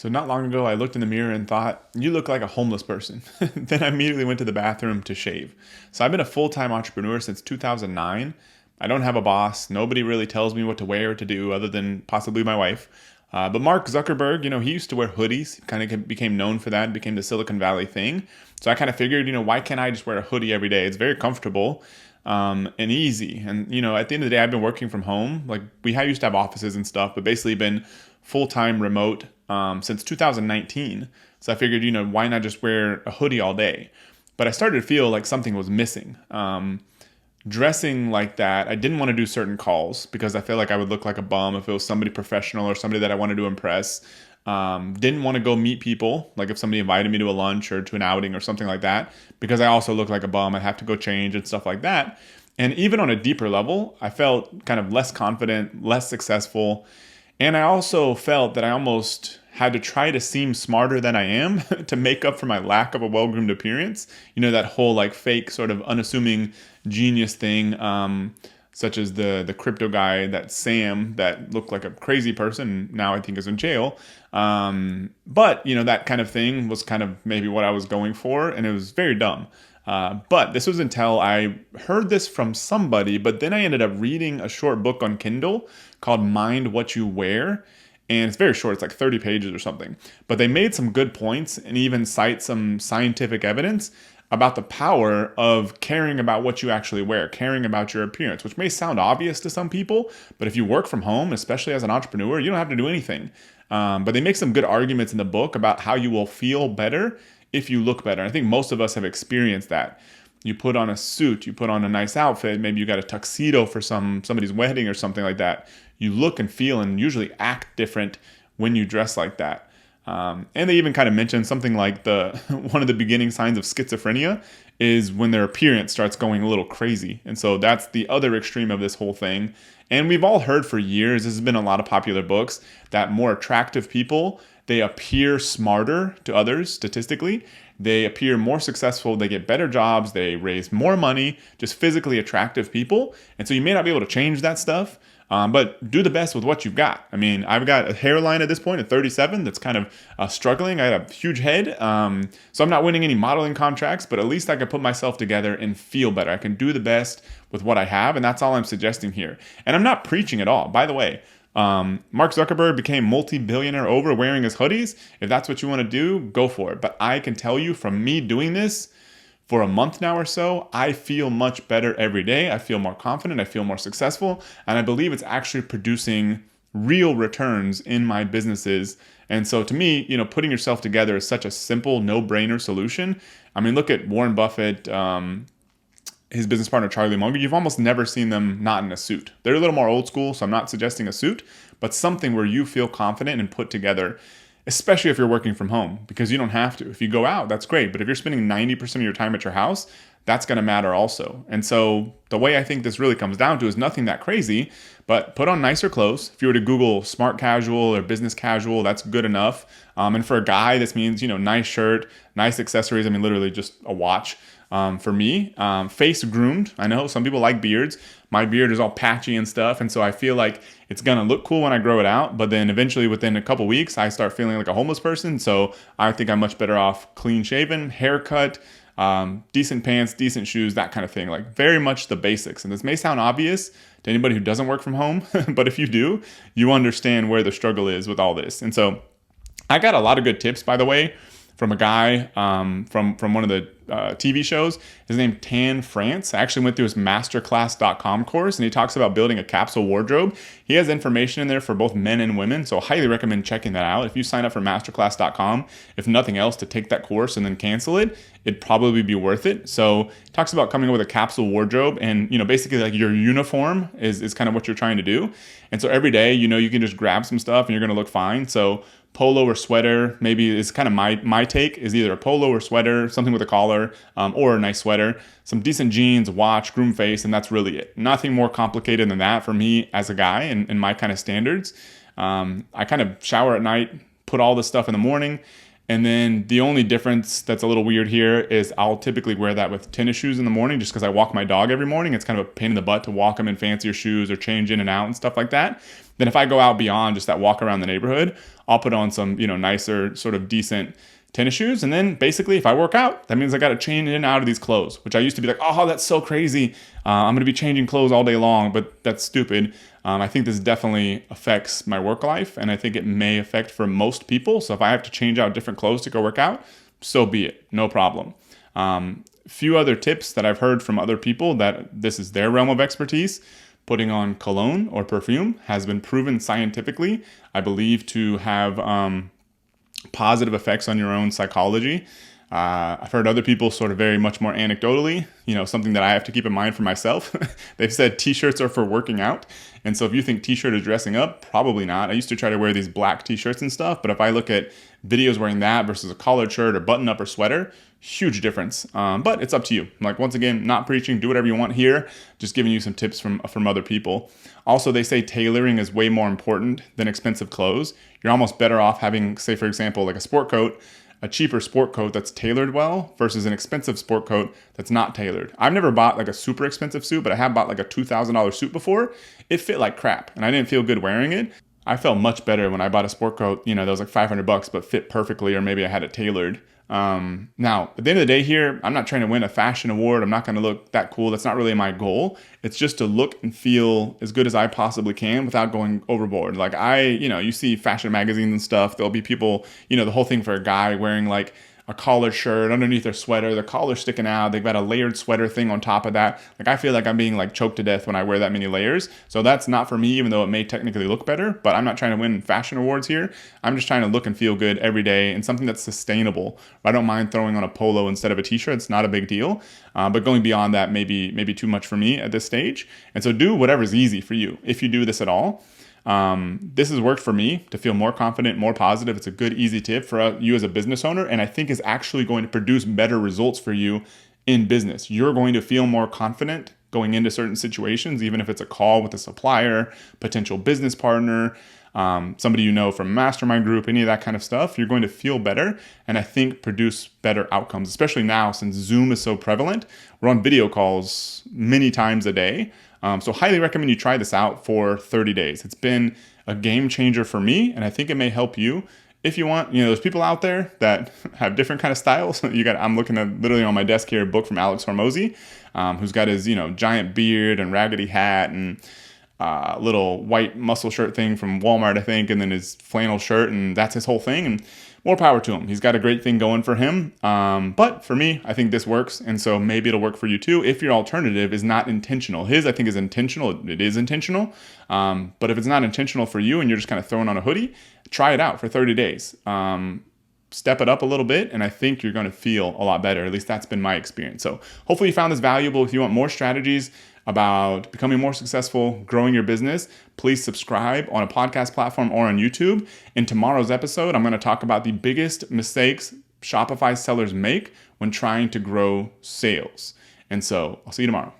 So not long ago, I looked in the mirror and thought, you look like a homeless person. Then I immediately went to the bathroom to shave. So I've been a full-time entrepreneur since 2009. I don't have a boss. Nobody really tells me what to wear or to do other than possibly my wife. But Mark Zuckerberg, he used to wear hoodies. He kind of became known for that, became the Silicon Valley thing. So I kind of figured, why can't I just wear a hoodie every day? It's very comfortable and easy. And, at the end of the day, I've been working from home. Like used to have offices and stuff, but basically been full-time remote since 2019. So I figured, why not just wear a hoodie all day? But I started to feel like something was missing. Dressing like that, I didn't want to do certain calls because I felt like I would look like a bum if it was somebody professional or somebody that I wanted to impress. Didn't want to go meet people, like if somebody invited me to a lunch or to an outing or something like that, because I also look like a bum. I have to go change and stuff like that. And even on a deeper level, I felt kind of less confident, less successful. And I also felt that I almost had to try to seem smarter than I am to make up for my lack of a well-groomed appearance. That whole like fake sort of unassuming genius thing, such as the crypto guy, that Sam, that looked like a crazy person, now I think is in jail. But that kind of thing was kind of maybe what I was going for, and it was very dumb. But this was until I heard this from somebody, but then I ended up reading a short book on Kindle called Mind What You Wear. And it's very short, it's like 30 pages or something. But they made some good points and even cite some scientific evidence about the power of caring about what you actually wear, caring about your appearance, which may sound obvious to some people, but if you work from home, especially as an entrepreneur, you don't have to do anything. But they make some good arguments in the book about how you will feel better if you look better. I think most of us have experienced that. You put on a suit, you put on a nice outfit, maybe you got a tuxedo for somebody's wedding or something like that. You look and feel and usually act different when you dress like that. And they even kind of mention something like one of the beginning signs of schizophrenia is when their appearance starts going a little crazy. And so that's the other extreme of this whole thing. And we've all heard for years, this has been a lot of popular books, that more attractive people, they appear smarter to others statistically. They appear more successful. They get better jobs. They raise more money, just physically attractive people. And so you may not be able to change that stuff, but do the best with what you've got. I mean, I've got a hairline at this point at 37 that's kind of struggling. I have a huge head. So I'm not winning any modeling contracts, but at least I can put myself together and feel better. I can do the best with what I have. And that's all I'm suggesting here. And I'm not preaching at all. By the way, Mark Zuckerberg became multi-billionaire over wearing his hoodies. If that's what you want to do, go for it. But I can tell you from me doing this for a month now or so, I feel much better every day. I feel more confident. I feel more successful. And I believe it's actually producing real returns in my businesses. And so to me, putting yourself together is such a simple, no-brainer solution. I mean, look at Warren Buffett, his business partner, Charlie Munger. You've almost never seen them not in a suit. They're a little more old school, so I'm not suggesting a suit, but something where you feel confident and put together, especially if you're working from home, because you don't have to. If you go out, that's great. But if you're spending 90% of your time at your house, that's going to matter also. And so the way I think this really comes down to is nothing that crazy, but put on nicer clothes. If you were to Google smart casual or business casual, that's good enough. And for a guy, this means, nice shirt, nice accessories. I mean, literally just a watch. For me, face groomed. I know some people like beards. My beard is all patchy and stuff. And so I feel like it's going to look cool when I grow it out. But then eventually within a couple weeks, I start feeling like a homeless person. So I think I'm much better off clean shaven, haircut, decent pants, decent shoes, that kind of thing. Like very much the basics. And this may sound obvious to anybody who doesn't work from home. But if you do, you understand where the struggle is with all this. And so I got a lot of good tips, by the way, from a guy from one of the TV shows. His name Tan France. I actually went through his masterclass.com course, and he talks about building a capsule wardrobe. He has information in there for both men and women, so I highly recommend checking that out. If you sign up for masterclass.com, if nothing else, to take that course and then cancel it, it'd probably be worth it. So he talks about coming up with a capsule wardrobe, and basically like your uniform is kind of what you're trying to do. And so every day, you can just grab some stuff and you're going to look fine. So polo or sweater maybe is kind of my take, is either a polo or sweater, something with a collar, or a nice sweater, some decent jeans, watch, groom face, and that's really it. Nothing more complicated than that for me as a guy and my kind of standards. I kind of shower at night, put all this stuff in the morning, And then the only difference that's a little weird here is I'll typically wear that with tennis shoes in the morning just because I walk my dog every morning. It's kind of a pain in the butt to walk him in fancier shoes or change in and out and stuff like that. Then if I go out beyond just that walk around the neighborhood, I'll put on some, nicer, sort of decent tennis shoes. And then basically if I work out, that means I got to change in and out of these clothes, which I used to be like, oh, that's so crazy. I'm going to be changing clothes all day long, but that's stupid. I think this definitely affects my work life, and I think it may affect for most people. So if I have to change out different clothes to go work out, so be it, no problem. Few other tips that I've heard from other people that this is their realm of expertise. Putting on cologne or perfume has been proven scientifically, I believe, to have positive effects on your own psychology. I've heard other people sort of very much more anecdotally, something that I have to keep in mind for myself. They've said t-shirts are for working out. And so if you think t-shirt is dressing up, probably not. I used to try to wear these black t-shirts and stuff, but if I look at videos wearing that versus a collared shirt or button up or sweater, huge difference. But it's up to you. Like, once again, not preaching, do whatever you want here, just giving you some tips from other people. Also, they say tailoring is way more important than expensive clothes. You're almost better off having, say, for example, like a sport coat, a cheaper sport coat that's tailored well versus an expensive sport coat that's not tailored. I've never bought like a super expensive suit, but I have bought like a $2,000 suit before. It fit like crap and I didn't feel good wearing it. I felt much better when I bought a sport coat, that was like $500 but fit perfectly, or maybe I had it tailored. Now, at the end of the day here, I'm not trying to win a fashion award. I'm not going to look that cool. That's not really my goal. It's just to look and feel as good as I possibly can without going overboard. Like you see fashion magazines and stuff. There'll be people, the whole thing for a guy wearing like a collared shirt underneath their sweater, their collar sticking out. They've got a layered sweater thing on top of that. Like, I feel like I'm being like choked to death when I wear that many layers. So that's not for me, even though it may technically look better, but I'm not trying to win fashion awards here. I'm just trying to look and feel good every day and something that's sustainable. I don't mind throwing on a polo instead of a t-shirt. It's not a big deal. But going beyond that may be too much for me at this stage. And so do whatever's easy for you, if you do this at all. This has worked for me to feel more confident, more positive. It's a good, easy tip for you as a business owner, and I think is actually going to produce better results for you in business. You're going to feel more confident going into certain situations, even if it's a call with a supplier, potential business partner, somebody from a mastermind group, any of that kind of stuff. You're going to feel better, and I think produce better outcomes, especially now since Zoom is so prevalent. We're on video calls many times a day. So highly recommend you try this out for 30 days. It's been a game changer for me, and I think it may help you. If you want, there's people out there that have different kind of styles. I'm looking at literally on my desk here a book from Alex Hormozy, who's got his, giant beard and raggedy hat and little white muscle shirt thing from Walmart, I think, and then his flannel shirt, and that's his whole thing. And more power to him. He's got a great thing going for him. But for me, I think this works. And so maybe it'll work for you too if your alternative is not intentional. His, I think, is intentional. It is intentional. But if it's not intentional for you and you're just kind of throwing on a hoodie, try it out for 30 days. Step it up a little bit, and I think you're going to feel a lot better. At least that's been my experience. So hopefully you found this valuable. If you want more strategies about becoming more successful, growing your business, please subscribe on a podcast platform or on YouTube. In tomorrow's episode, I'm going to talk about the biggest mistakes Shopify sellers make when trying to grow sales. And so I'll see you tomorrow.